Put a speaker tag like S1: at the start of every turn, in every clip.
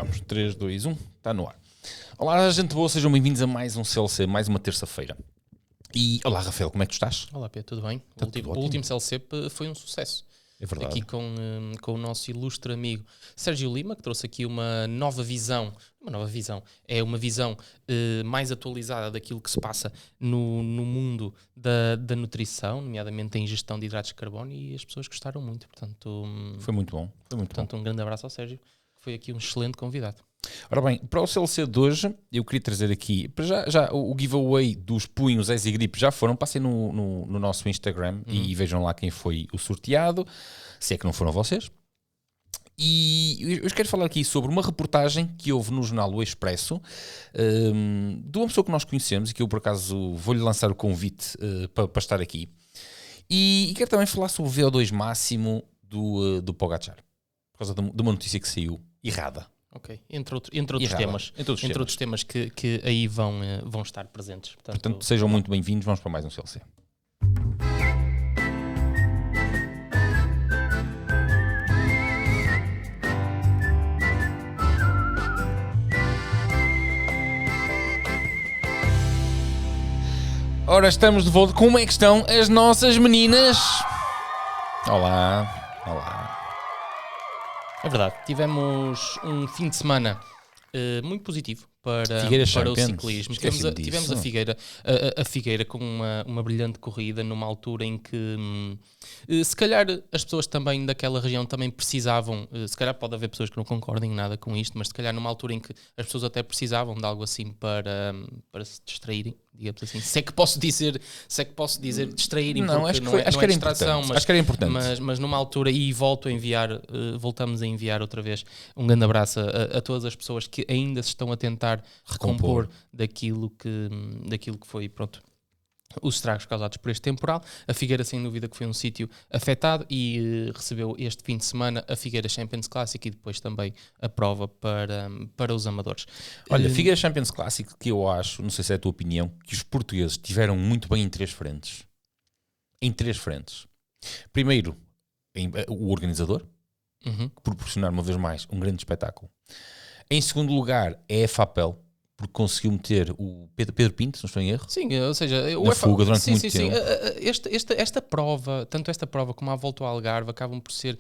S1: Vamos, 3, 2, 1, está no ar. Olá, gente boa, sejam bem-vindos a mais um CLC, mais uma terça-feira. E olá, Rafael, como é que tu estás?
S2: Olá, Pedro, tudo bem?
S1: Tudo
S2: O último CLC foi um sucesso.
S1: É verdade.
S2: Aqui com o nosso ilustre amigo Sérgio Lima, que trouxe aqui uma nova visão. É uma visão mais atualizada daquilo que se passa no mundo da nutrição, nomeadamente em ingestão de hidratos de carbono, e as pessoas gostaram muito. Portanto,
S1: Foi muito bom.
S2: um grande abraço ao Sérgio, que foi aqui um excelente convidado.
S1: Ora bem, para o CLC de hoje, eu queria trazer aqui, para já o giveaway dos punhos Easy Grip já foram, passem no nosso Instagram e vejam lá quem foi o sorteado, se é que não foram vocês. E eu quero falar aqui sobre uma reportagem que houve no jornal O Expresso, de uma pessoa que nós conhecemos e que eu por acaso vou-lhe lançar o convite para estar aqui. E quero também falar sobre o VO2 máximo do Pogacar, por causa de uma notícia que saiu errada.
S2: Ok, entre outros temas que aí vão estar presentes.
S1: Portanto, sejam muito bem-vindos, vamos para mais um CLC. Ora, estamos de volta. Como é que estão as nossas meninas? Olá.
S2: É verdade, tivemos um fim de semana muito positivo para o ciclismo. Tivemos a Figueira com uma brilhante corrida numa altura em que se calhar as pessoas também daquela região também precisavam, se calhar pode haver pessoas que não concordem nada com isto, mas se calhar numa altura em que as pessoas até precisavam de algo assim para se distraírem, digamos assim. Se é que posso dizer distraírem,
S1: não,
S2: porque
S1: acho que era
S2: distração,
S1: importante. Acho que era importante.
S2: Mas numa altura, e voltamos a enviar outra vez um grande abraço a todas as pessoas que ainda se estão a tentar recompor daquilo que foi, pronto, os estragos causados por este temporal. A Figueira, sem dúvida, que foi um sítio afetado e recebeu este fim de semana a Figueira Champions Classic e depois também a prova para os amadores.
S1: Olha, Figueira Champions Classic, que eu acho, não sei se é a tua opinião, que os portugueses tiveram muito bem em três frentes. Primeiro, o organizador, que proporcionar uma vez mais um grande espetáculo. Em segundo lugar, é a FAPEL, porque conseguiu meter o Pedro Pinto, se não estou em erro.
S2: Sim, ou seja,
S1: na fuga durante muito tempo.
S2: Esta prova, tanto esta prova como a Volta ao Algarve, acabam por ser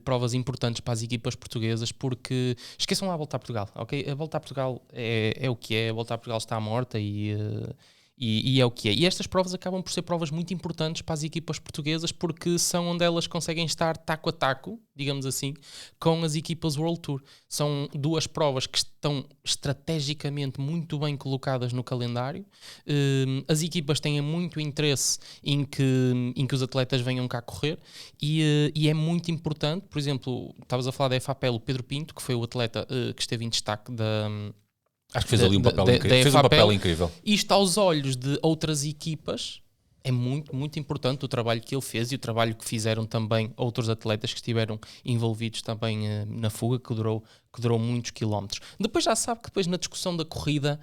S2: provas importantes para as equipas portuguesas, porque esqueçam lá a Volta a Portugal, ok? A Volta a Portugal é o que é, a Volta a Portugal está morta e é o que é. E estas provas acabam por ser provas muito importantes para as equipas portuguesas, porque são onde elas conseguem estar taco a taco, digamos assim, com as equipas World Tour. São duas provas que estão estrategicamente muito bem colocadas no calendário. As equipas têm muito interesse em que os atletas venham cá correr e é muito importante. Por exemplo, estavas a falar da FAPEL, o Pedro Pinto, que foi o atleta que esteve em destaque
S1: acho que fez ali um papel incrível.
S2: Isto aos olhos de outras equipas é muito, muito importante o trabalho que ele fez e o trabalho que fizeram também outros atletas que estiveram envolvidos também na fuga, que durou muitos quilómetros. Depois já sabe que depois na discussão da corrida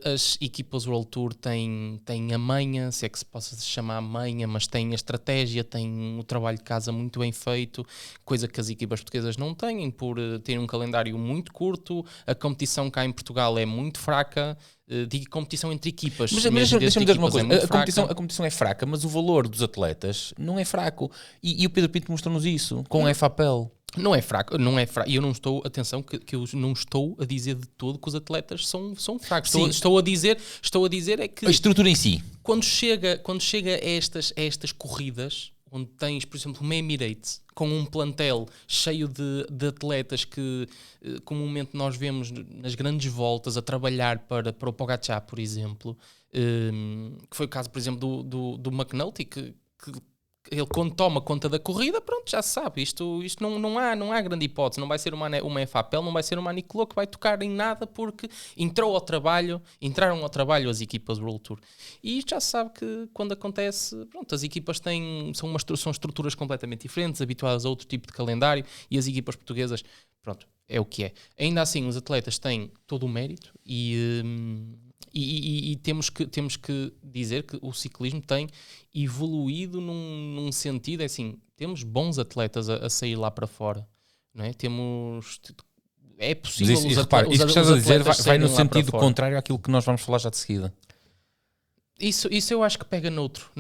S2: as equipas World Tour têm a manha, se é que se possa chamar manha, mas têm a estratégia, têm o trabalho de casa muito bem feito, coisa que as equipas portuguesas não têm, por terem um calendário muito curto. A competição cá em Portugal é muito fraca. Digo competição entre equipas.
S1: Mas deixa-me dizer uma coisa, a competição é fraca, mas o valor dos atletas não é fraco. E o Pedro Pinto mostrou-nos isso, com a FAPEL.
S2: Não é fraco. E eu não estou, atenção, que eu não estou a dizer de todo que os atletas são fracos. Estou a dizer é que
S1: a estrutura em si.
S2: Quando chega a estas corridas, onde tens, por exemplo, uma Emirates com um plantel cheio de atletas que comumente nós vemos nas grandes voltas a trabalhar para o Pogacar, por exemplo, que foi o caso, por exemplo, do McNulty, que ele, quando toma conta da corrida, pronto, já se sabe, isto não há grande hipótese, não vai ser uma FAPEL, não vai ser uma Nicolò que vai tocar em nada, porque entraram ao trabalho as equipas World Tour. E isto já se sabe que quando acontece, pronto, as equipas são estruturas completamente diferentes, habituadas a outro tipo de calendário, e as equipas portuguesas, pronto, é o que é. Ainda assim, os atletas têm todo o mérito e temos que dizer que o ciclismo tem evoluído num sentido, é assim, temos bons atletas a sair lá para fora, não é? Temos é possível
S1: Mas isso que estás a dizer vai no sentido contrário àquilo que nós vamos falar já de seguida.
S2: Isso eu acho que pega noutro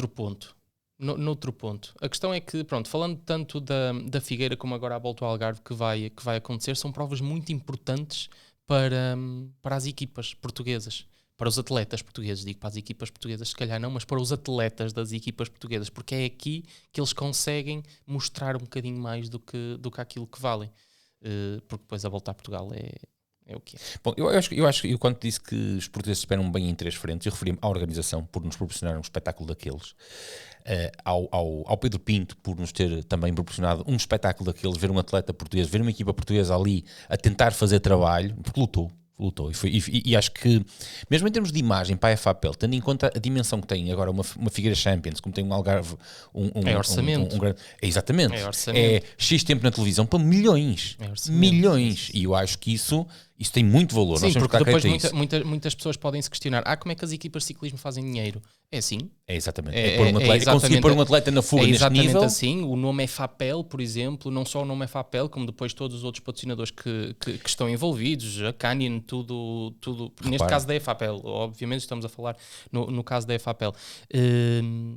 S2: ponto. Noutro ponto. A questão é que, pronto, falando tanto da Figueira como agora a volta ao Algarve que vai acontecer, são provas muito importantes para as equipas portuguesas. Para os atletas portugueses, digo para as equipas portuguesas se calhar não, mas para os atletas das equipas portuguesas, porque é aqui que eles conseguem mostrar um bocadinho mais do que aquilo que valem. Porque depois a volta a Portugal é o que é.
S1: Bom, eu acho que eu quando disse que os portugueses esperam bem em 3 frentes, eu referi-me à organização por nos proporcionar um espetáculo daqueles, ao Pedro Pinto por nos ter também proporcionado um espetáculo daqueles, ver um atleta português, ver uma equipa portuguesa ali a tentar fazer trabalho, porque lutou e acho que mesmo em termos de imagem para a FAPEL, tendo em conta a dimensão que tem agora uma Figueira Champions, como tem um Algarve,
S2: é orçamento,
S1: exatamente,
S2: é orçamento,
S1: X tempo na televisão para milhões, e eu acho que isso tem muito valor.
S2: Sim, porque depois muitas pessoas podem se questionar, como é que as equipas de ciclismo fazem dinheiro? É assim.
S1: É exatamente. Conseguir pôr um atleta na fuga neste nível.
S2: Exatamente assim. O nome é FAPEL, por exemplo. Não só o nome é FAPEL, como depois todos os outros patrocinadores que estão envolvidos. A Canyon, tudo. Neste caso da FAPEL. Obviamente estamos a falar no caso da FAPEL.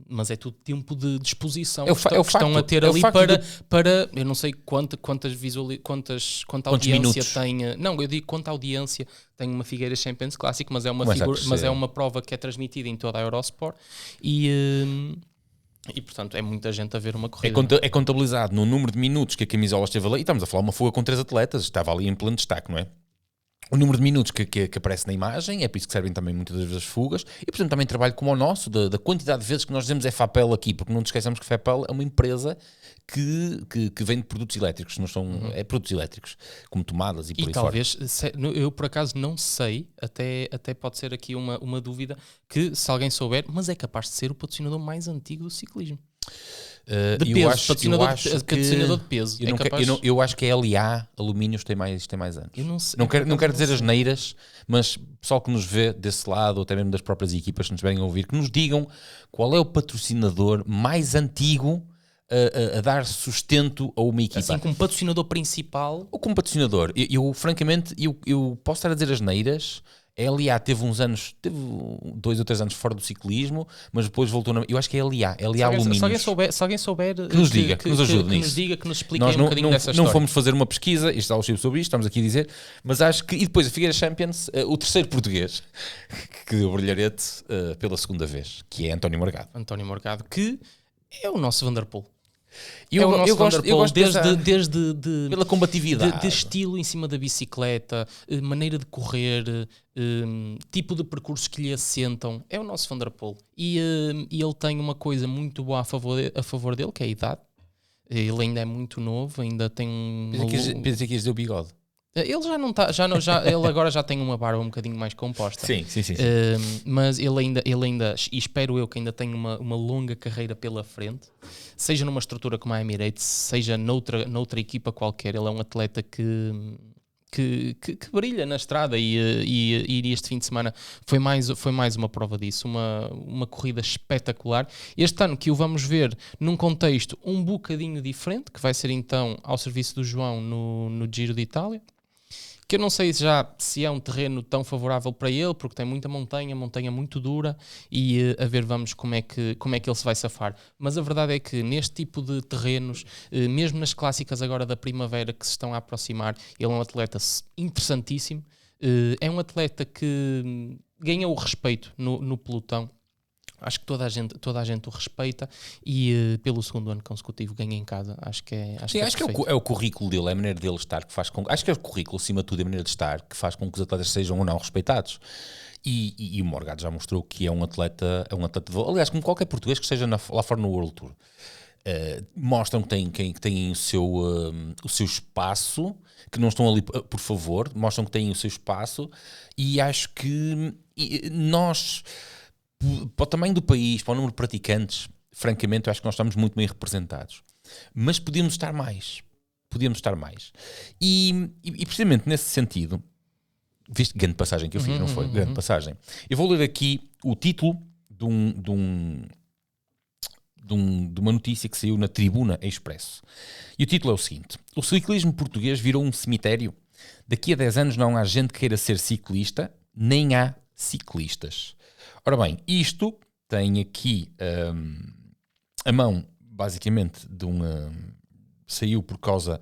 S2: Mas é tudo tempo de disposição. Estão a ter ali para... Eu não sei quanta audiência tem... Não, eu digo quanta audiência tem uma Figueira Champions Classic, mas é uma prova que é transmitida em toda a Eurosport e portanto é muita gente a ver uma corrida.
S1: É contabilizado no número de minutos que a camisola esteve ali, e estamos a falar uma fuga com 3 atletas, estava ali em pleno destaque, não é? O número de minutos que aparece na imagem, é por isso que servem também muitas das vezes as fugas, e por exemplo também trabalho como o nosso, da quantidade de vezes que nós dizemos é FAPEL aqui, porque não nos esqueçamos que FAPEL é uma empresa que vende produtos elétricos, não são produtos elétricos, como tomadas e por aí fora.
S2: E talvez, eu por acaso não sei, até pode ser aqui uma dúvida, que se alguém souber, mas é capaz de ser o patrocinador mais antigo do ciclismo. De peso, patrocinador de peso.
S1: Eu acho que a LA Alumínios tem mais anos. Não quero dizer asneiras, mas pessoal que nos vê desse lado, ou até mesmo das próprias equipas que nos vêm a ouvir, que nos digam qual é o patrocinador mais antigo a dar sustento a uma equipa.
S2: Assim como patrocinador principal.
S1: Ou como patrocinador. Francamente, eu posso estar a dizer asneiras. A LA teve 2 ou 3 anos fora do ciclismo, mas depois voltou eu acho que é a LA Alumínios.
S2: Se alguém souber
S1: que nos diga, que nos ajude nisso.
S2: Que nos diga, que nos explique um bocadinho dessa história.
S1: Não fomos fazer uma pesquisa, isto está sobre isto, estamos aqui a dizer, mas acho que, e depois a Figueira Champions, o terceiro português que deu brilharete pela segunda vez, que é António Morgado.
S2: António Morgado, que é o nosso Vanderpool.
S1: Eu gosto
S2: desde
S1: pela combatividade,
S2: de estilo em cima da bicicleta, maneira de correr, tipo de percursos que lhe assentam. É o nosso Vanderpool. E ele tem uma coisa muito boa a favor dele, que é a idade. Ele ainda é muito novo, ainda tem
S1: Pensei que ias dizer o bigode.
S2: Ele já não está, ele agora já tem uma barba um bocadinho mais composta.
S1: Sim.
S2: Mas ele ainda, e espero eu que ainda tenha uma longa carreira pela frente, seja numa estrutura como a Emirates, seja noutra equipa qualquer. Ele é um atleta que brilha na estrada e este fim de semana foi mais uma prova disso, uma corrida espetacular. Este ano que o vamos ver num contexto um bocadinho diferente, que vai ser então ao serviço do João no Giro de Itália, que eu não sei se é um terreno tão favorável para ele, porque tem muita montanha muito dura, e a ver vamos como é que ele se vai safar. Mas a verdade é que neste tipo de terrenos, mesmo nas clássicas agora da primavera que se estão a aproximar, ele é um atleta interessantíssimo, é um atleta que ganha o respeito no pelotão. Acho que toda a gente o respeita e pelo segundo ano consecutivo ganha em casa. Acho que é
S1: o currículo dele, é a maneira dele estar que faz com... Acho que é o currículo, acima de tudo, é a maneira de estar que faz com que os atletas sejam ou não respeitados. E o Morgado já mostrou que é um atleta de valor. Aliás, como qualquer português que esteja lá fora no World Tour. Mostram que têm o seu espaço, que não estão ali por favor, mostram que têm o seu espaço, e acho que nós... Para o tamanho do país, para o número de praticantes, francamente, eu acho que nós estamos muito bem representados. Mas podíamos estar mais. E precisamente nesse sentido, viste grande passagem que eu fiz, não foi? Grande passagem. Eu vou ler aqui o título de uma notícia que saiu na Tribuna Expresso. E o título é o seguinte: o ciclismo português virou um cemitério. Daqui a 10 anos não há gente que queira ser ciclista, nem há ciclistas. Ora bem, isto tem aqui a mão, basicamente, saiu por causa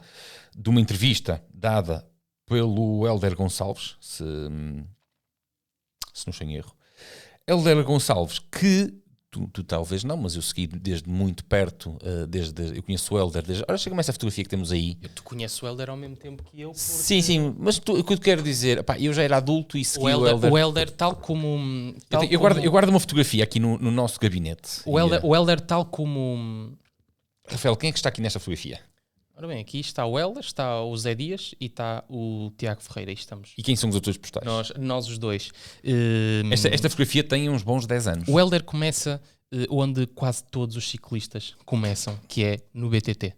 S1: de uma entrevista dada pelo Hélder Gonçalves, se não estou em erro. Hélder Gonçalves, que tu talvez não, mas eu segui desde muito perto, eu conheço o Hélder desde... Ora, chega-me essa fotografia que temos aí.
S2: Tu conheces o Hélder ao mesmo tempo que eu? Porque...
S1: Sim, mas o que eu te quero dizer, pá, eu já era adulto e segui o Hélder.
S2: O Hélder, tal como...
S1: Eu guardo uma fotografia aqui no nosso gabinete.
S2: O Hélder, tal como...
S1: Rafael, quem é que está aqui nesta fotografia?
S2: Ora bem, aqui está o Hélder, está o Zé Dias e está o Tiago Ferreira. Aí estamos.
S1: E quem são os outros postais?
S2: Nós os dois.
S1: Esta fotografia tem uns bons 10 anos.
S2: O Hélder começa onde quase todos os ciclistas começam, que é no BTT.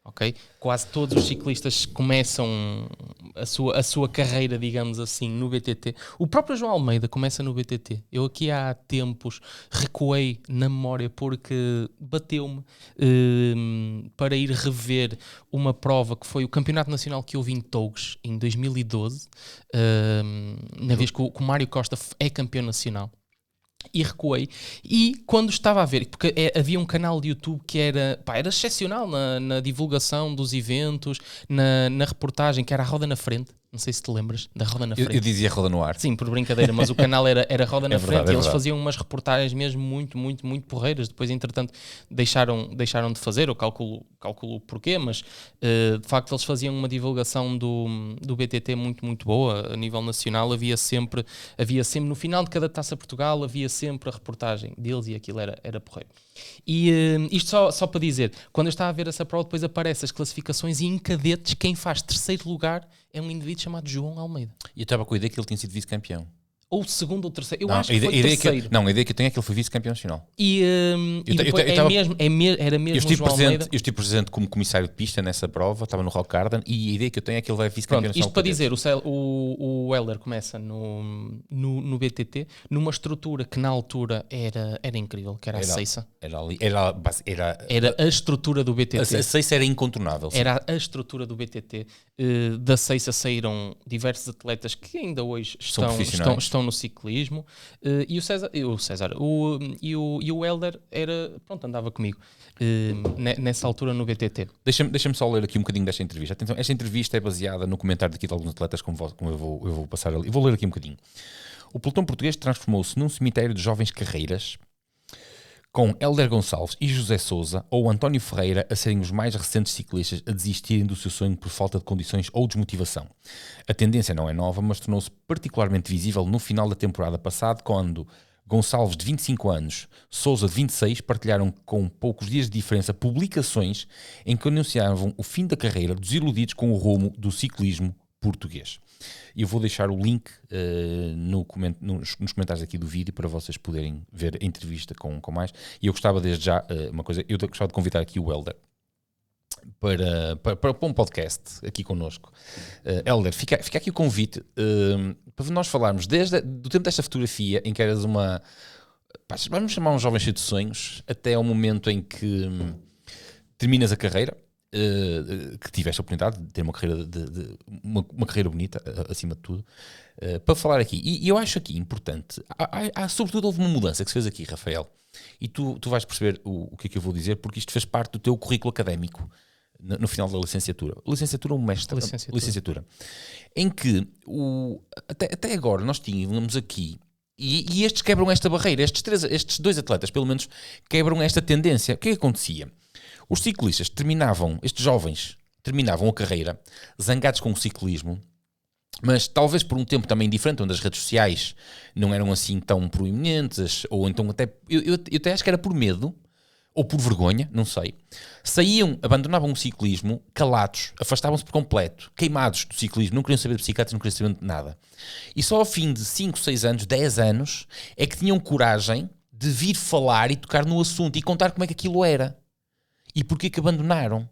S2: Okay? Quase todos os ciclistas começam a sua carreira, digamos assim, no BTT. O próprio João Almeida começa no BTT. Eu aqui há tempos recuei na memória porque bateu-me para ir rever uma prova que foi o Campeonato Nacional que houve em Tougues em 2012, na vez que o Mário Costa é campeão nacional. E recuei, e quando estava a ver, porque havia um canal de YouTube que era excepcional na divulgação dos eventos, na reportagem, que era a Roda na Frente. Não sei se te lembras da Roda na Frente.
S1: Eu dizia Roda no Ar.
S2: Sim, por brincadeira, mas o canal era Roda na Frente, e eles
S1: verdade.
S2: faziam umas reportagens mesmo muito porreiras. Depois, entretanto, deixaram de fazer, eu calculo o porquê, mas de facto eles faziam uma divulgação do BTT muito boa a nível nacional. Havia sempre no final de cada Taça Portugal, havia sempre a reportagem deles, e aquilo era porreiro. E isto só para dizer, quando eu estava a ver essa prova, depois aparecem as classificações, e em cadetes quem faz terceiro lugar é um indivíduo chamado João Almeida.
S1: E eu estava com a ideia que ele tinha sido vice-campeão.
S2: Ou segundo ou terceiro. Eu
S1: Não,
S2: acho que foi terceiro.
S1: A ideia que eu tenho é que ele foi vice-campeão nacional.
S2: E depois era mesmo o João Almeida.
S1: Eu estive presente como comissário de pista nessa prova, estava no Rock Garden, e a ideia que eu tenho é que ele vai vice-campeão nacional.
S2: Isto para dizer, o Hélder começa no BTT, numa estrutura que na altura era incrível, que era a Seiça.
S1: Era
S2: a estrutura do BTT.
S1: A Seiça era incontornável. Sim.
S2: Era a estrutura do BTT. Da Seiça saíram diversos atletas que ainda hoje estão no ciclismo, e o Hélder andava comigo nessa altura no BTT.
S1: Deixa-me só ler aqui um bocadinho desta entrevista. Atenção, esta entrevista é baseada no comentário daqui de alguns atletas, como eu vou passar ali. Eu vou ler aqui um bocadinho. O pelotão português transformou-se num cemitério de jovens carreiras, com Hélder Gonçalves e José Sousa ou António Ferreira a serem os mais recentes ciclistas a desistirem do seu sonho por falta de condições ou desmotivação. A tendência não é nova, mas tornou-se particularmente visível no final da temporada passada, quando Gonçalves, de 25 anos, Sousa, de 26, partilharam com poucos dias de diferença publicações em que anunciavam o fim da carreira, desiludidos com o rumo do ciclismo português. Eu vou deixar o link nos comentários aqui do vídeo para vocês poderem ver a entrevista com mais. E eu gostava desde já, eu gostava de convidar aqui o Hélder para um podcast aqui connosco. Hélder, fica aqui o convite para nós falarmos do tempo desta fotografia em que eras vamos chamar um jovem cheio de sonhos, até ao momento em que terminas a carreira. Que tiveste a oportunidade de ter uma carreira uma carreira bonita, acima de tudo, para falar aqui. E eu acho aqui importante, sobretudo houve uma mudança que se fez aqui, Rafael, e tu vais perceber o que é que eu vou dizer, porque isto fez parte do teu currículo académico no final da licenciatura. Licenciatura ou mestre? Licenciatura. Em que até agora nós tínhamos aqui, e estes quebram esta barreira, estes dois atletas pelo menos quebram esta tendência. O que é que acontecia? Os ciclistas estes jovens terminavam a carreira zangados com o ciclismo, mas talvez por um tempo também diferente, onde as redes sociais não eram assim tão proeminentes, ou então eu até acho que era por medo, ou por vergonha, não sei. Abandonavam o ciclismo calados, afastavam-se por completo, queimados do ciclismo, não queriam saber de bicicletas, não queriam saber de nada. E só ao fim de 5, 6 anos, 10 anos, é que tinham coragem de vir falar e tocar no assunto e contar como é que aquilo era. E porquê que abandonaram?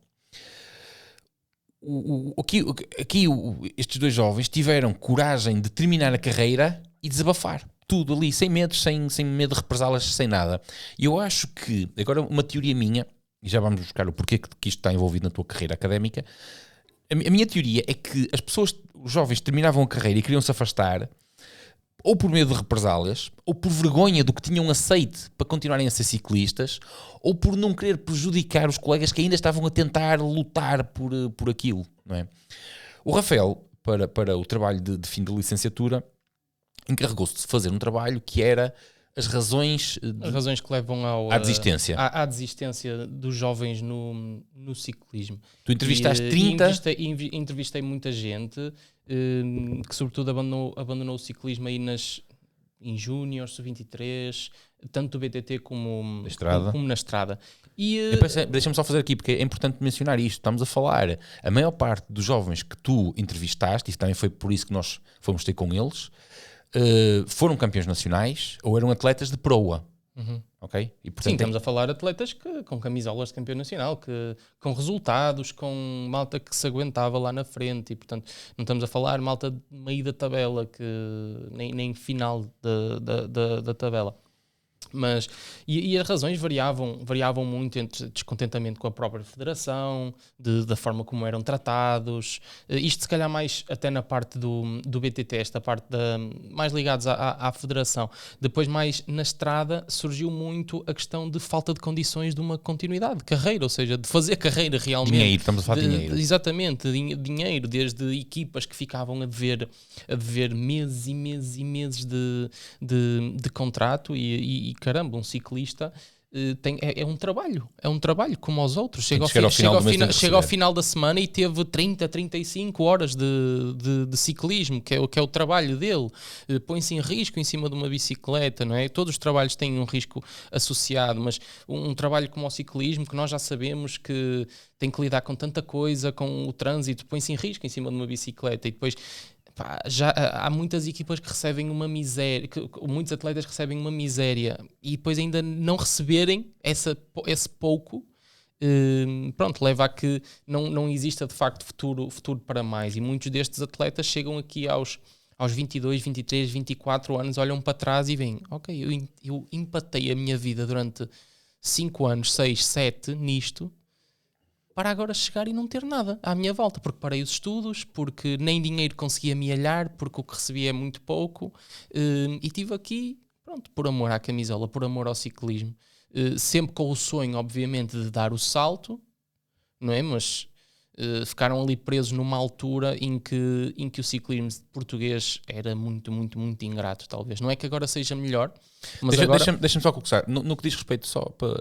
S1: Estes dois jovens tiveram coragem de terminar a carreira e desabafar. Tudo ali, sem medo, sem medo de represá-las, sem nada. E eu acho que, agora uma teoria minha, e já vamos buscar o porquê que isto está envolvido na tua carreira académica, a minha teoria é que as pessoas, os jovens terminavam a carreira e queriam se afastar, ou por medo de represálias, ou por vergonha do que tinham aceite para continuarem a ser ciclistas, ou por não querer prejudicar os colegas que ainda estavam a tentar lutar por aquilo, não é? O Rafael, para o trabalho de fim de licenciatura, encarregou-se de fazer um trabalho que era as razões
S2: que levam
S1: à desistência.
S2: À desistência dos jovens no ciclismo.
S1: Tu entrevistaste 30...
S2: Entrevistei muita gente que sobretudo abandonou o ciclismo aí em júnior, sub-23, tanto do BTT como na estrada.
S1: Deixa-me só fazer aqui, porque é importante mencionar isto. Estamos a falar, a maior parte dos jovens que tu entrevistaste, e também foi por isso que nós fomos ter com eles, foram campeões nacionais ou eram atletas de proa. Okay? E, portanto,
S2: sim, estamos a falar de atletas com camisolas de campeão nacional, com resultados, com malta que se aguentava lá na frente, e portanto não estamos a falar malta de meio da tabela, que nem final da tabela. Mas, e as razões variavam muito entre descontentamento com a própria federação, da forma como eram tratados, isto se calhar mais até na parte do BTT, esta parte mais ligados à federação. Depois mais na estrada surgiu muito a questão de falta de condições de uma continuidade de carreira, ou seja, de fazer carreira realmente.
S1: Dinheiro, estamos a falar de dinheiro.
S2: Exatamente, dinheiro, desde equipas que ficavam a dever meses e meses e meses de contrato e caramba, um ciclista é um trabalho como aos outros. Chega ao final da semana e teve 30, 35 horas de ciclismo, que é o trabalho dele. Põe-se em risco em cima de uma bicicleta, não é? Todos os trabalhos têm um risco associado, mas um trabalho como o ciclismo, que nós já sabemos que tem que lidar com tanta coisa, com o trânsito, põe-se em risco em cima de uma bicicleta e depois... já há muitas equipas que recebem uma miséria, muitos atletas recebem uma miséria e depois ainda não receberem esse pouco, leva a que não exista de facto futuro para mais. E muitos destes atletas chegam aqui aos 22, 23, 24 anos, olham para trás e veem, ok, eu empatei a minha vida durante 5 anos, 6, 7 nisto, para agora chegar e não ter nada à minha volta, porque parei os estudos, porque nem dinheiro conseguia me alhar, porque o que recebia é muito pouco, e estive aqui, por amor à camisola, por amor ao ciclismo, sempre com o sonho, obviamente, de dar o salto, não é? Mas ficaram ali presos numa altura em que o ciclismo português era muito, muito, muito ingrato, talvez. Não é que agora seja melhor, mas
S1: Deixa-me só começar. No que diz respeito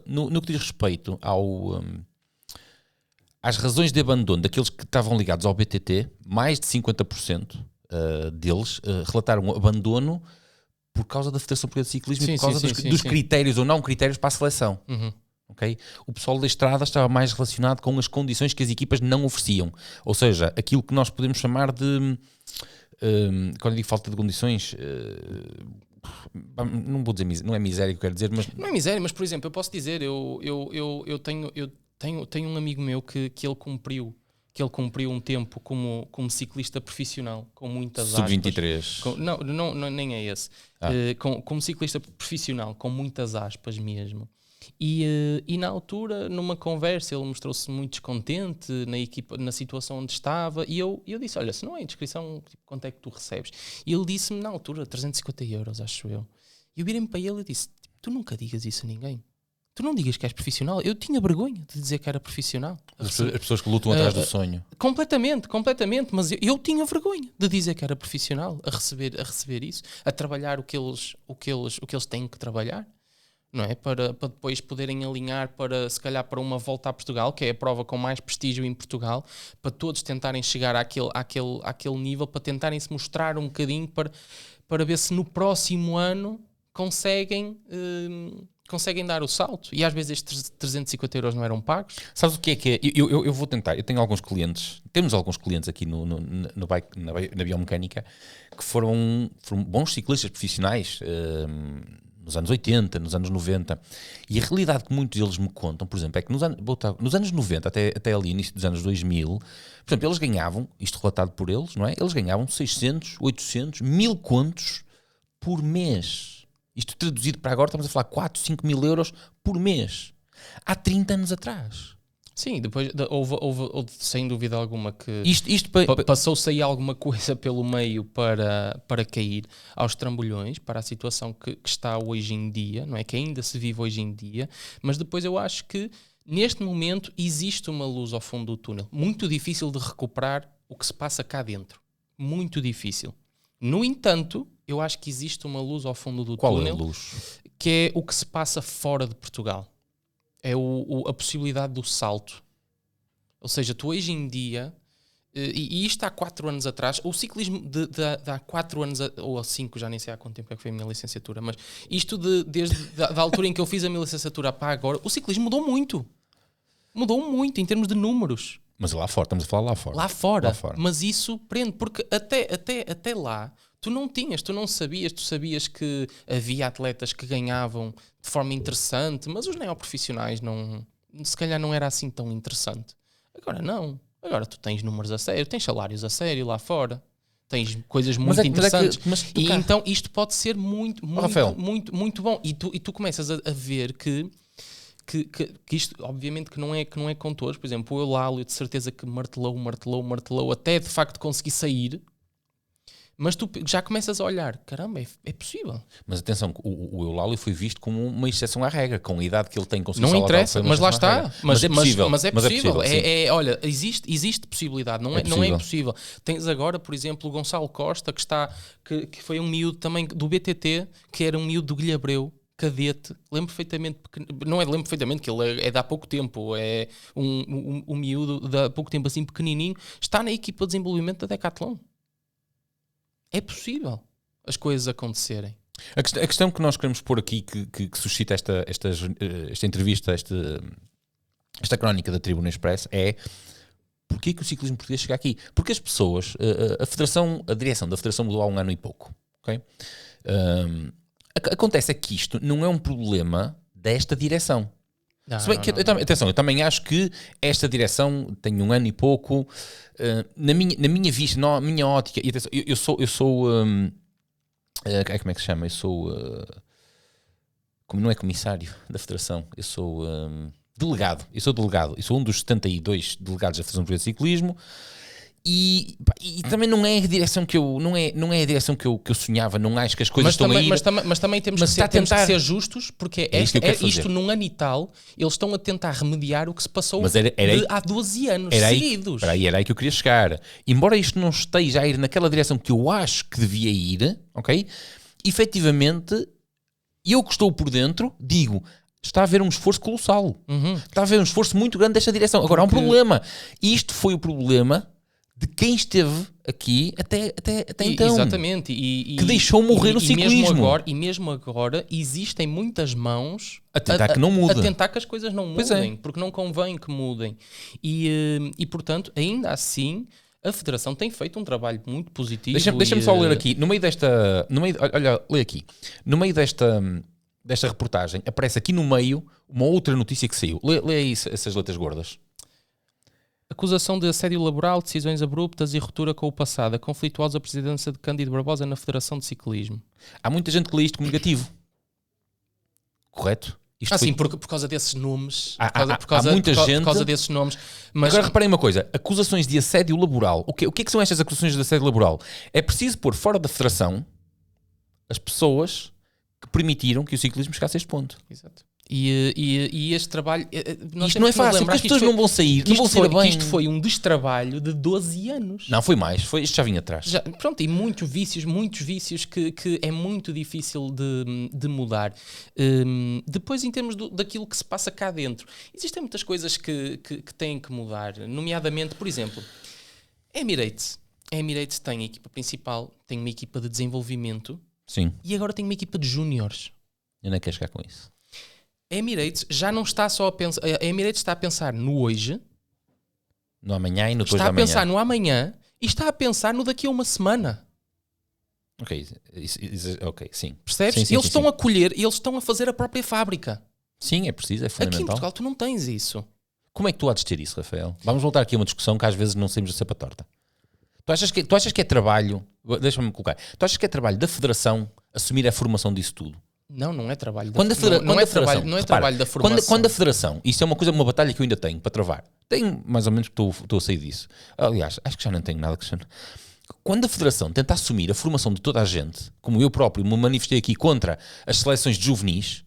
S1: no que diz respeito às razões de abandono daqueles que estavam ligados ao BTT, mais de 50% deles relataram abandono por causa da Federação Portuguesa de Ciclismo e por causa dos critérios ou não critérios para a seleção. Okay? O pessoal da estrada estava mais relacionado com as condições que as equipas não ofereciam. Ou seja, aquilo que nós podemos chamar de... quando eu digo falta de condições... não vou dizer, não é miséria que eu quero dizer, mas...
S2: Não é miséria, mas por exemplo, eu posso dizer, eu tenho um amigo meu que ele cumpriu um tempo como ciclista profissional, com muitas
S1: Sub-23.
S2: Não, nem é esse. Como ciclista profissional, com muitas aspas mesmo. E na altura, numa conversa, ele mostrou-se muito descontente na equipa, na situação onde estava, e eu disse, olha, se não é inscrição, quanto é que tu recebes? E ele disse-me na altura, 350 euros, acho eu. E eu virei-me para ele e disse, tu nunca digas isso a ninguém. Tu não digas que és profissional. Eu tinha vergonha de dizer que era profissional.
S1: As pessoas que lutam atrás do sonho.
S2: Completamente. Mas eu tinha vergonha de dizer que era profissional, a receber isso, a trabalhar o que eles têm que trabalhar, não é? Para depois poderem alinhar se calhar para uma volta a Portugal, que é a prova com mais prestígio em Portugal, para todos tentarem chegar àquele nível, para tentarem se mostrar um bocadinho, para ver se no próximo ano conseguem dar o salto. E às vezes estes 350 euros não eram pagos.
S1: Sabes o que é? Eu vou tentar. Eu tenho alguns clientes, temos alguns clientes aqui na biomecânica que foram bons ciclistas profissionais nos anos 80, nos anos 90. E a realidade que muitos deles me contam, por exemplo, é que nos anos 90 até ali, início dos anos 2000, por exemplo, eles ganhavam, isto relatado por eles, não é? Eles ganhavam 600, 800, 1000 contos por mês. Isto traduzido para agora, estamos a falar 4, 5 mil euros por mês. Há 30 anos atrás.
S2: Sim, depois houve sem dúvida alguma que passou-se aí alguma coisa pelo meio para cair aos trambolhões, para a situação que está hoje em dia, não é? Que ainda se vive hoje em dia, mas depois eu acho que neste momento existe uma luz ao fundo do túnel. Muito difícil de recuperar o que se passa cá dentro. Muito difícil. No entanto, eu acho que existe uma luz ao fundo do túnel.
S1: Qual é a luz?
S2: Que é o que se passa fora de Portugal. É a possibilidade do salto. Ou seja, tu hoje em dia, e isto há 4 anos atrás, o ciclismo de há 4 anos, ou há 5, já nem sei há quanto tempo é que foi a minha licenciatura, mas isto desde da altura em que eu fiz a minha licenciatura para agora, o ciclismo mudou muito. Mudou muito em termos de números.
S1: Mas lá fora, estamos a falar lá fora.
S2: Lá fora. Mas isso prende, porque até lá, tu não sabias, tu sabias que havia atletas que ganhavam de forma interessante, mas os neoprofissionais se calhar não era assim tão interessante. Agora não. Agora tu tens números a sério, tens salários a sério lá fora, tens coisas muito interessantes. E então isto pode ser muito bom. E tu começas a ver que isto, obviamente, que não é com todos. Por exemplo, o Eulálio, de certeza que martelou, até de facto conseguir sair. Mas tu já começas a olhar, caramba, é possível.
S1: Mas atenção, o Eulálio foi visto como uma exceção à regra, com a idade que ele tem.
S2: Não interessa, mas lá está. Mas
S1: é possível.
S2: Mas é possível. Olha, existe possibilidade, não é impossível. Tens agora, por exemplo, o Gonçalo Costa, que foi um miúdo também do BTT, que era um miúdo do Guilhabreu, cadete. Lembro perfeitamente que ele é de há pouco tempo, é um miúdo de há pouco tempo assim pequenininho, está na equipa de desenvolvimento da Decathlon. É possível as coisas acontecerem.
S1: A questão que nós queremos pôr aqui, que suscita esta entrevista, esta crónica da Tribuna Express, é porquê que o ciclismo português chega aqui? Porque as pessoas, a direção da Federação mudou há 1 ano e pouco. Okay? Acontece é que isto não é um problema desta direção. Eu também acho que esta direção tem 1 ano e pouco, na minha vista, na minha ótica, e atenção, eu sou como é que se chama? Eu sou não é comissário da Federação, eu sou delegado, eu sou um dos 72 delegados da Federação Portuguesa de Ciclismo. E também não é a direção que eu sonhava, não acho que as coisas estão aí.
S2: Mas também temos que ser justos, porque isto num ano e tal, eles estão a tentar remediar o que se passou há 12 anos seguidos.
S1: Era aí que eu queria chegar. Embora isto não esteja a ir naquela direção que eu acho que devia ir, ok? Efetivamente, eu que estou por dentro, digo, está a haver um esforço colossal. Está a haver um esforço muito grande desta direção. Agora, há um problema. Isto foi o problema de quem esteve aqui até então.
S2: Exatamente.
S1: Que deixou morrer o ciclismo.
S2: Mesmo agora existem muitas mãos
S1: a tentar que não mude.
S2: A tentar que as coisas não mudem, porque não convém que mudem. E portanto, ainda assim, a Federação tem feito um trabalho muito positivo.
S1: Deixa-me só ler aqui. Olha, lê aqui. No meio desta reportagem, aparece aqui no meio uma outra notícia que saiu. Lê aí essas letras gordas.
S2: Acusação de assédio laboral, decisões abruptas e ruptura com o passado. A conflituosa presidência de Cândido Barbosa na Federação de Ciclismo.
S1: Há muita gente que lê isto como negativo. Correto?
S2: Sim, por causa desses nomes.
S1: Por causa
S2: desses nomes. Mas
S1: agora reparem uma coisa. Acusações de assédio laboral. O que é que são estas acusações de assédio laboral? É preciso pôr fora da Federação as pessoas que permitiram que o ciclismo chegasse a este ponto.
S2: Exato. E este trabalho...
S1: Isto não é fácil, porque as pessoas não vão sair.
S2: Isto foi um destrabalho de 12 anos.
S1: Não, foi mais. Isto já vinha atrás.
S2: E muitos vícios que é muito difícil de mudar. Depois, em termos daquilo que se passa cá dentro, existem muitas coisas que têm que mudar. Nomeadamente, por exemplo, a Emirates tem a equipa principal, tem uma equipa de desenvolvimento.
S1: Sim.
S2: E agora tem uma equipa de júniores.
S1: Eu não quero chegar com isso.
S2: A Emirates já não está só a pensar... A Emirates está a pensar no hoje.
S1: No amanhã e no depois da
S2: manhã. Está a pensar
S1: no
S2: amanhã e está a pensar no daqui a uma semana.
S1: Ok, sim.
S2: Percebes?
S1: Sim,
S2: eles estão a colher e eles estão a fazer a própria fábrica.
S1: Sim, é preciso, é fundamental.
S2: Aqui em Portugal tu não tens isso.
S1: Como é que tu há de ter isso, Rafael? Vamos voltar aqui a uma discussão que às vezes não saímos da cepa torta. Tu achas que é trabalho... Deixa-me colocar. Tu achas que é trabalho da Federação assumir a formação disso tudo?
S2: Não é trabalho da
S1: Quando a federa-
S2: não
S1: quando
S2: é
S1: a federação,
S2: trabalho, não é
S1: repara,
S2: trabalho da formação.
S1: Quando a federação, isso é uma batalha que eu ainda tenho para travar. Tenho mais ou menos que estou a sair disso. Aliás, acho que já não tenho nada que... Quando a federação tenta assumir a formação de toda a gente, como eu próprio me manifestei aqui contra as seleções de juvenis,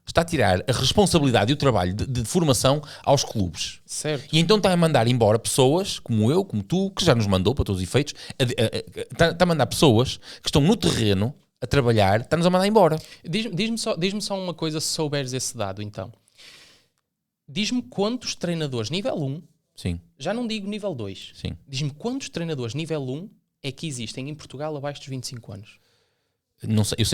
S1: está a tirar a responsabilidade e o trabalho de formação aos clubes.
S2: Certo.
S1: E então está a mandar embora pessoas, como eu, como tu, que já nos mandou para todos os efeitos, está a mandar pessoas que estão no terreno a trabalhar, está-nos a mandar embora.
S2: Diz-me só uma coisa, se souberes esse dado, então. Diz-me quantos treinadores nível 1,
S1: Sim,
S2: já não digo nível 2,
S1: sim.
S2: diz-me quantos treinadores nível 1 é que existem em Portugal abaixo dos 25 anos.
S1: Não sei, eu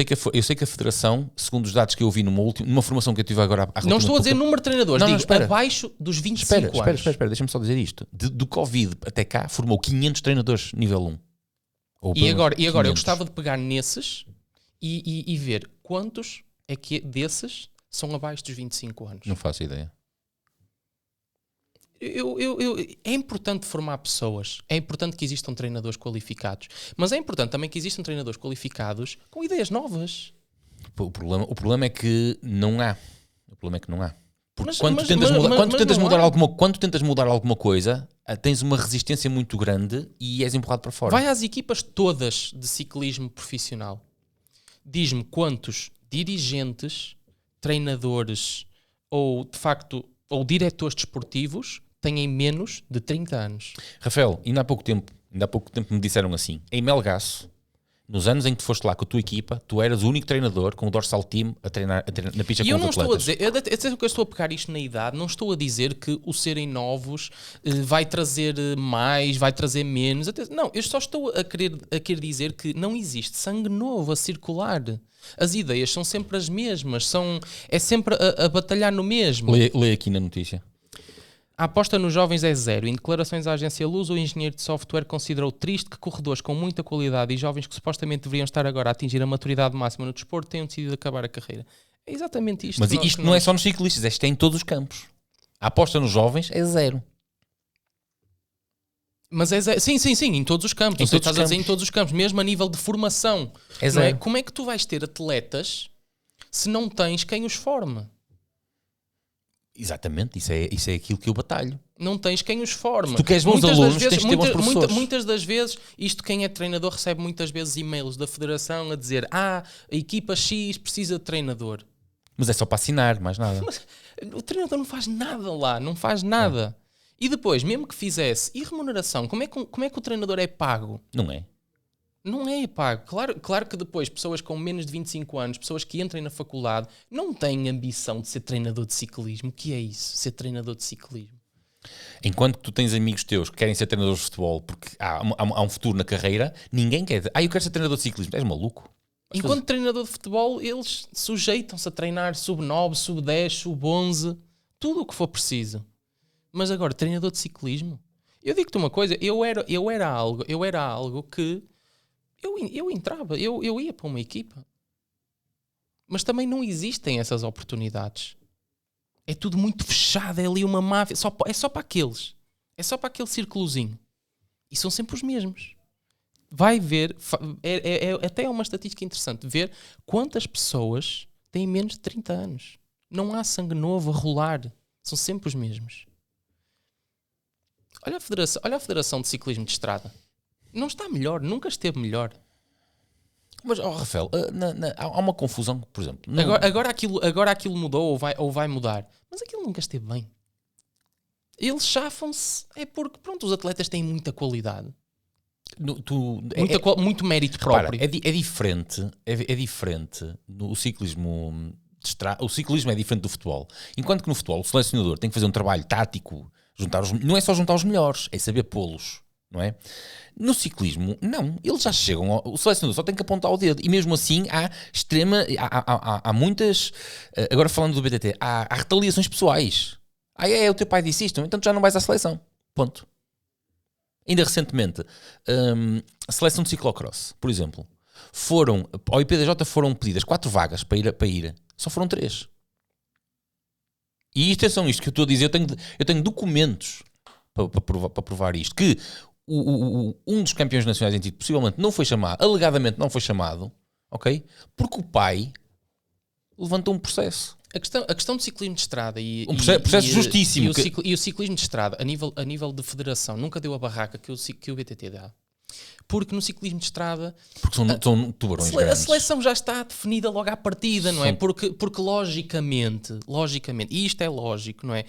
S1: sei que a Federação, segundo os dados que eu vi numa formação que eu tive agora há
S2: Não estou a dizer número de treinadores, digo
S1: espera.
S2: abaixo dos 25 anos.
S1: Espera, deixa-me só dizer isto. Do Covid até cá, formou 500 treinadores nível 1.
S2: E agora eu gostava de pegar nesses e ver quantos é que desses são abaixo dos 25 anos.
S1: Não faço ideia.
S2: É importante formar pessoas, é importante que existam treinadores qualificados, mas é importante também que existam treinadores qualificados com ideias novas.
S1: O problema é que não há. O problema é que não há. Porque
S2: Mas-
S1: quando
S2: mas-
S1: tu tentas
S2: mas-
S1: mudar,
S2: mas-
S1: quando tu
S2: mas
S1: tentas
S2: não
S1: mudar
S2: há.
S1: quando tu tentas mudar alguma coisa, tens uma resistência muito grande e és empurrado para fora.
S2: Vai às equipas todas de ciclismo profissional. Diz-me quantos dirigentes, treinadores ou, de facto, ou diretores desportivos têm menos de 30 anos.
S1: Rafael, ainda há pouco tempo me disseram assim: em Melgaço, nos anos em que tu foste lá com a tua equipa, tu eras o único treinador com o dorsal team a treinar na pista
S2: E
S1: com
S2: eu
S1: os
S2: não estou a
S1: atletas.
S2: dizer, eu estou a pegar isto na idade, não estou a dizer que o serem novos vai trazer mais, vai trazer menos. Não, eu só estou a querer dizer que não existe sangue novo a circular. As ideias são sempre as mesmas, é sempre a batalhar no mesmo.
S1: Lê aqui na notícia.
S2: A aposta nos jovens é zero. Em declarações à agência Luz, o engenheiro de software considerou triste que corredores com muita qualidade e jovens que supostamente deveriam estar agora a atingir a maturidade máxima no desporto tenham decidido acabar a carreira. É exatamente isto.
S1: Mas isto não é só nos ciclistas, isto é em todos os campos. A aposta nos jovens é zero.
S2: Mas é zero. Sim, em todos os campos.
S1: Em
S2: Você
S1: todos
S2: estás
S1: os
S2: a dizer
S1: campos.
S2: em todos os campos, mesmo a nível de formação.
S1: É
S2: Não é?
S1: zero.
S2: Como é que tu vais ter atletas se não tens quem os forme?
S1: Exatamente, isso é aquilo que eu batalho.
S2: Não tens quem os forme.
S1: Se tu queres bons
S2: Muitas das
S1: alunos,
S2: vezes-
S1: tens de ter bons professores.
S2: muitas das vezes, quem é treinador recebe muitas vezes e-mails da federação a dizer a equipa X precisa de treinador.
S1: Mas é só para assinar, mais nada.
S2: O treinador não faz nada lá, não faz nada. E depois, mesmo que fizesse, e remuneração? Como é que o treinador é pago?
S1: Não é?
S2: Não é pago. Claro que depois pessoas com menos de 25 anos, pessoas que entrem na faculdade, não têm ambição de ser treinador de ciclismo. O que é isso? Ser treinador de ciclismo?
S1: Enquanto que tu tens amigos teus que querem ser treinadores de futebol porque há um futuro na carreira, ninguém quer. Eu quero ser treinador de ciclismo. És maluco?
S2: Enquanto treinador de futebol, eles sujeitam-se a treinar sub-9, sub-10, sub-11, tudo o que for preciso. Mas agora, treinador de ciclismo? Eu digo-te uma coisa, eu era algo que eu entrava, eu ia para uma equipa. Mas também não existem essas oportunidades. É tudo muito fechado, é ali uma máfia, é só para aqueles. É só para aquele círculozinho. E são sempre os mesmos. Vai ver, até é uma estatística interessante, ver quantas pessoas têm menos de 30 anos. Não há sangue novo a rolar. São sempre os mesmos. Olha a Federação de Ciclismo de Estrada. Não está melhor, nunca esteve melhor.
S1: Mas, Rafael, há uma confusão, por exemplo.
S2: Agora aquilo mudou ou vai mudar. Mas aquilo nunca esteve bem. Eles chafam-se. É porque, pronto, os atletas têm muita qualidade. Muito mérito próprio.
S1: Repara, é diferente no ciclismo de estrada. O ciclismo é diferente do futebol. Enquanto que no futebol o selecionador tem que fazer um trabalho tático, não é só juntar os melhores, é saber pô-los. Não é? No ciclismo, não. Eles já chegam. O selecionador só tem que apontar o dedo. E mesmo assim há muitas. Agora falando do BTT, há retaliações pessoais. O teu pai disse isto, então tu já não vais à seleção. Ponto. Ainda recentemente, a seleção de ciclocross, por exemplo, ao IPDJ foram pedidas 4 vagas para ir. Só foram 3. E isto que eu estou a dizer. Eu tenho documentos para provar isto. Que um dos campeões nacionais em título possivelmente não foi chamado, alegadamente não foi chamado, ok? Porque o pai levanta um processo.
S2: A questão do ciclismo de estrada
S1: processo justíssimo.
S2: E o ciclismo de estrada, a nível de federação, nunca deu a barraca que o BTT dá. Porque no ciclismo de estrada...
S1: Porque são tubarões grandes.
S2: A seleção já está definida logo à partida, não é? Porque logicamente, e isto é lógico, não é?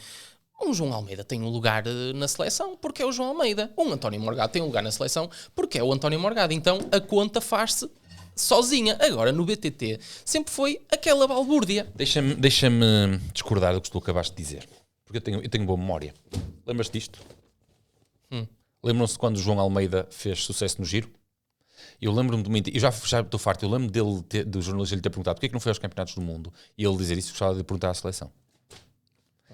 S2: Um João Almeida tem um lugar na seleção porque é o João Almeida. Um António Morgado tem um lugar na seleção porque é o António Morgado. Então a conta faz-se sozinha. Agora no BTT sempre foi aquela balbúrdia.
S1: Deixa-me discordar do que tu acabaste de dizer. Porque eu tenho boa memória. Lembras-te disto? Lembram-se quando o João Almeida fez sucesso no Giro? Eu lembro-me de uma... Eu já estou farto. Eu lembro do jornalista lhe ter perguntado porque é que não foi aos campeonatos do mundo. E ele dizer isso, gostava de perguntar à seleção.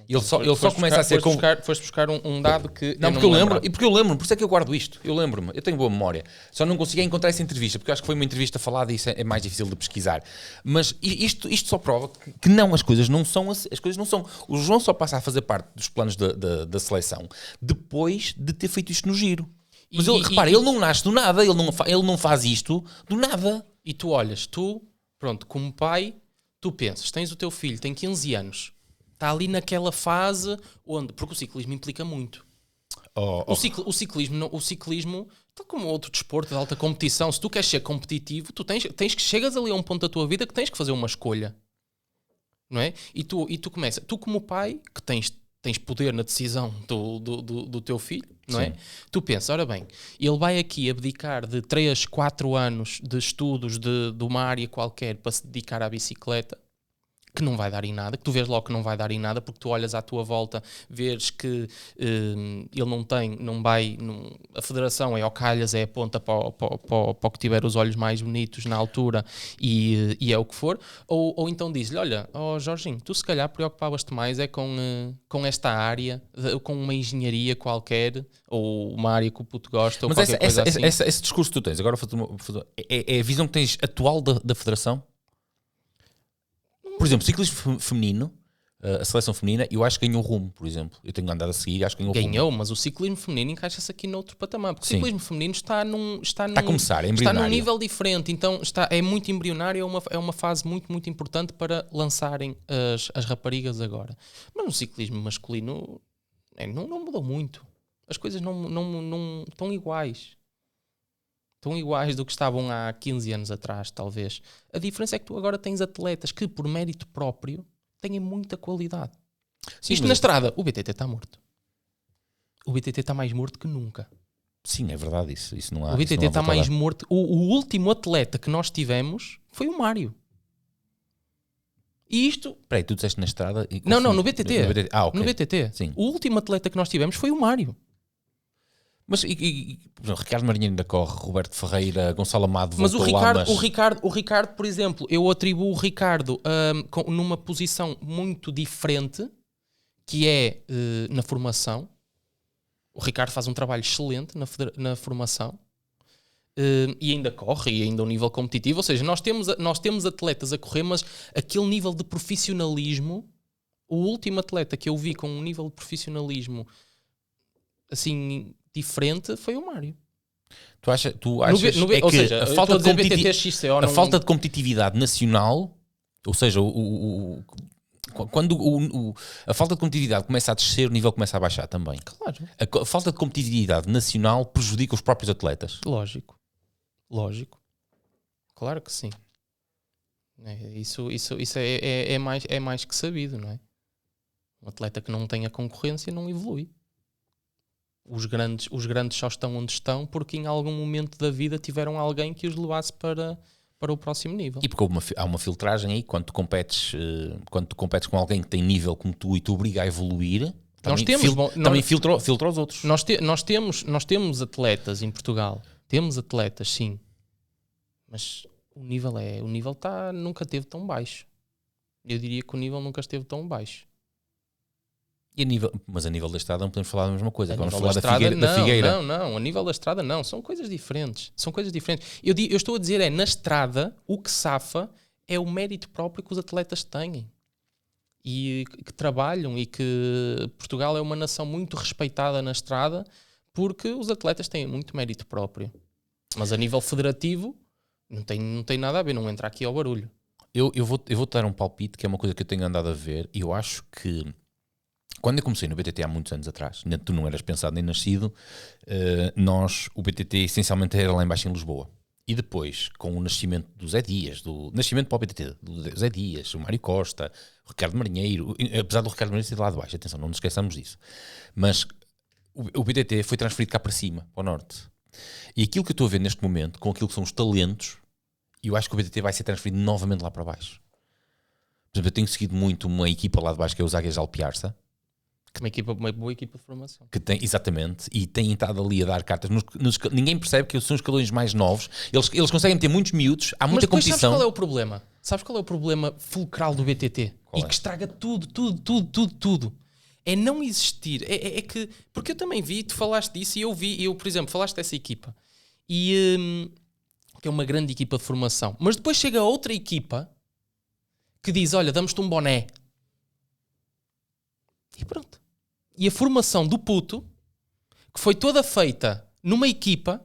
S1: Ele só começa a ser...
S2: Foste buscar um dado que...
S1: Não, porque eu lembro, por isso é que eu guardo isto. Eu lembro-me, eu tenho boa memória. Só não consegui encontrar essa entrevista, porque eu acho que foi uma entrevista falada e isso é mais difícil de pesquisar. Mas isto só prova que não, as coisas não são assim. As coisas não são... O João só passa a fazer parte dos planos da seleção depois de ter feito isto no Giro. Mas repara, ele não nasce do nada, ele não faz isto do nada.
S2: E tu olhas, pronto, como pai, tu pensas, tens o teu filho, tem 15 anos... Está ali naquela fase onde... Porque o ciclismo implica muito. O ciclismo, tal como outro desporto de alta competição, se tu queres ser competitivo, tu tens que... Chegas ali a um ponto da tua vida que tens que fazer uma escolha. Não é? E tu começas... Tu como pai, que tens poder na decisão do teu filho, não é? Tu pensas, ora bem, ele vai aqui abdicar de 3, 4 anos de estudos de uma área qualquer para se dedicar à bicicleta, que não vai dar em nada, que tu vês logo que não vai dar em nada, porque tu olhas à tua volta, vês que ele não vai, a federação é ao calhas, é a ponta para o que tiver os olhos mais bonitos na altura e é o que for, ou então diz-lhe, olha, Jorginho, tu se calhar preocupavas-te mais é com esta área, com uma engenharia qualquer, ou uma área que o puto gosta, ou
S1: mas
S2: qualquer coisa assim.
S1: Esse discurso que tu tens, agora é a visão que tens atual da federação? Por exemplo, ciclismo feminino, a seleção feminina, eu acho que ganhou rumo, por exemplo. Eu tenho andado a seguir, acho que ganhou rumo.
S2: Mas o ciclismo feminino encaixa-se aqui noutro patamar. Porque o ciclismo feminino está
S1: a começar, é embrionário.
S2: Está num nível diferente. Então é muito embrionário, é uma fase muito, muito importante para lançarem as raparigas agora. Mas no ciclismo masculino não mudou muito. As coisas não estão iguais. Estão iguais do que estavam há 15 anos atrás, talvez. A diferença é que tu agora tens atletas que, por mérito próprio, têm muita qualidade. Sim, isto na estrada, o BTT está morto. O BTT está mais morto que nunca.
S1: Sim, é verdade isso não há.
S2: O BTT está mais morto. O último atleta que nós tivemos foi o Mário. E isto...
S1: Espera aí, tu disseste na estrada?
S2: Não, no BTT.
S1: Ok.
S2: No BTT.
S1: Sim.
S2: O último atleta que nós tivemos foi o Mário.
S1: Mas por exemplo, Ricardo Marinheiro ainda corre, Roberto Ferreira, Gonçalo Amado
S2: voltou lá. Mas o Ricardo, por exemplo, eu atribuo o Ricardo numa posição muito diferente, que é na formação. O Ricardo faz um trabalho excelente na formação e ainda corre, e ainda um nível competitivo. Ou seja, nós temos atletas a correr, mas aquele nível de profissionalismo, o último atleta que eu vi com um nível de profissionalismo assim... diferente foi o Mário.
S1: Tu achas ou seja, a falta de competitividade nacional, ou seja, quando a falta de competitividade começa a descer, o nível começa a baixar também.
S2: Claro.
S1: A falta de competitividade nacional prejudica os próprios atletas.
S2: Lógico. Claro que sim. Isso é mais que sabido, não é? Um atleta que não tem a concorrência não evolui. Os grandes só estão onde estão porque em algum momento da vida tiveram alguém que os levasse para o próximo nível.
S1: E porque há uma filtragem aí, quando tu competes com alguém que tem nível como tu e tu obriga a evoluir, também filtra os outros.
S2: Nós temos atletas em Portugal, temos atletas sim, mas o nível nunca esteve tão baixo. Eu diria que o nível nunca esteve tão baixo.
S1: Mas a nível da estrada não podemos falar da mesma coisa.
S2: Vamos falar da Figueira. Não, a nível da estrada não. São coisas diferentes. Eu estou a dizer na estrada o que safa é o mérito próprio que os atletas têm. E que trabalham, e que Portugal é uma nação muito respeitada na estrada porque os atletas têm muito mérito próprio. Mas a nível federativo não tem nada a ver, não entra aqui ao barulho.
S1: eu vou-te dar um palpite, que é uma coisa que eu tenho andado a ver, e eu acho que quando eu comecei no BTT há muitos anos atrás, tu não eras pensado nem nascido, o BTT essencialmente era lá embaixo em Lisboa. E depois, com o nascimento do Zé Dias, do nascimento para o BTT, do Zé Dias, o Mário Costa, o Ricardo Marinheiro, apesar do Ricardo Marinheiro ser de lá de baixo, atenção, não nos esqueçamos disso. Mas o BTT foi transferido cá para cima, para o norte. E aquilo que eu estou a ver neste momento, com aquilo que são os talentos, eu acho que o BTT vai ser transferido novamente lá para baixo. Por exemplo, eu tenho seguido muito uma equipa lá de baixo, que é os Águias de Alpiarça.
S2: Uma boa equipa de formação.
S1: Que tem, exatamente, e têm estado ali a dar cartas. Ninguém percebe que são os escalões mais novos. Eles conseguem ter muitos miúdos, há muita competição.
S2: Sabes qual é o problema? Sabes qual é o problema fulcral do BTT?
S1: Qual é?
S2: Que estraga tudo. É não existir. É que... Porque eu também vi, tu falaste disso e eu, por exemplo, falaste dessa equipa. E... que é uma grande equipa de formação. Mas depois chega outra equipa que diz, olha, damos-te um boné. E pronto. E a formação do puto, que foi toda feita numa equipa,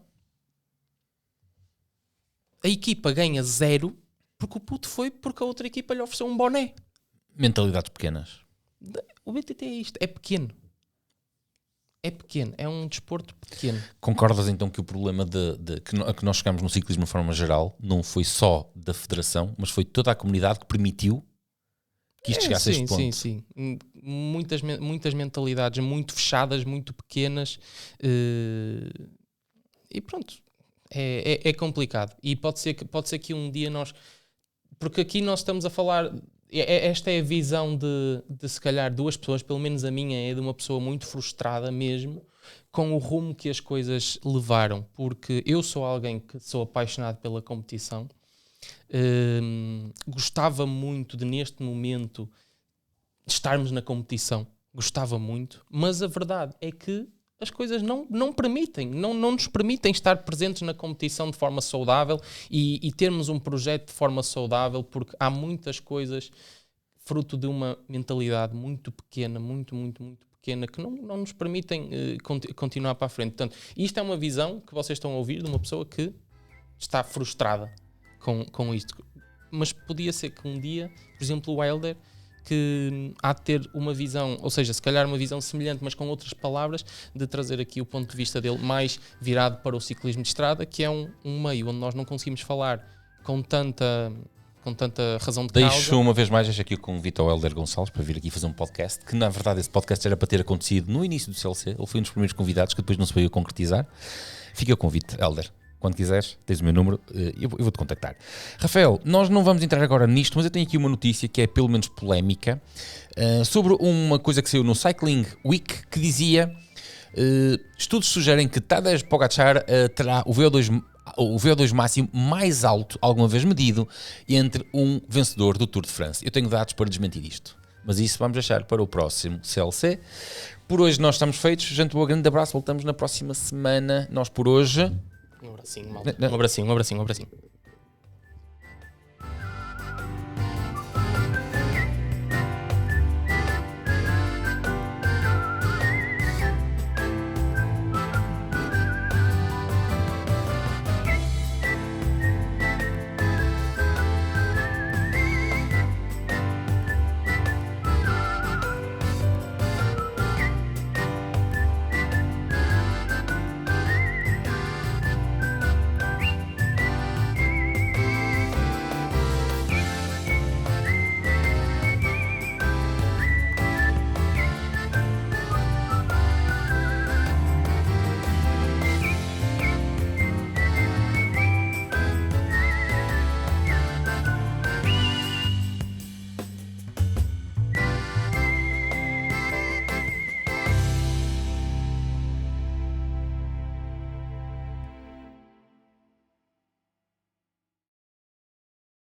S2: a equipa ganha 0 porque o puto foi porque a outra equipa lhe ofereceu um boné.
S1: Mentalidades pequenas.
S2: O BTT é isto, é pequeno. É pequeno, é um desporto pequeno.
S1: Concordas então que o problema que nós chegamos no ciclismo de forma geral não foi só da federação, mas foi toda a comunidade que permitiu que isto chegasse a este ponto?
S2: Sim. Muitas mentalidades muito fechadas, muito pequenas, e pronto, é complicado. E pode ser que um dia nós... Porque aqui nós estamos a falar... Esta é a visão de se calhar duas pessoas, pelo menos a minha é de uma pessoa muito frustrada mesmo com o rumo que as coisas levaram, porque eu sou alguém que sou apaixonado pela competição. Gostava muito de neste momento estarmos na competição, gostava muito, mas a verdade é que as coisas não nos permitem estar presentes na competição de forma saudável e termos um projeto de forma saudável, porque há muitas coisas fruto de uma mentalidade muito pequena, muito pequena, que não nos permitem continuar para a frente. Portanto, isto é uma visão que vocês estão a ouvir de uma pessoa que está frustrada com isto. Mas podia ser que um dia, por exemplo, o Helder, que há de ter uma visão, ou seja, se calhar uma visão semelhante, mas com outras palavras, de trazer aqui o ponto de vista dele mais virado para o ciclismo de estrada, que é um meio onde nós não conseguimos falar com tanta razão de causa.
S1: Deixo uma vez mais, aqui o convite ao Helder Gonçalves para vir aqui fazer um podcast, que na verdade esse podcast era para ter acontecido no início do CLC, ele foi um dos primeiros convidados que depois não se veio a concretizar. Fica o convite, Helder. Quando quiseres, tens o meu número, eu vou-te contactar. Rafael, nós não vamos entrar agora nisto, mas eu tenho aqui uma notícia que é pelo menos polémica, sobre uma coisa que saiu no Cycling Week, que dizia, estudos sugerem que Tadej Pogačar terá o VO2 máximo mais alto alguma vez medido entre um vencedor do Tour de France. Eu tenho dados para desmentir isto, mas isso vamos deixar para o próximo CLC. Por hoje nós estamos feitos. Gente boa, grande abraço, voltamos na próxima semana. Nós por hoje...
S2: Um abracinho, malta. Um abracinho.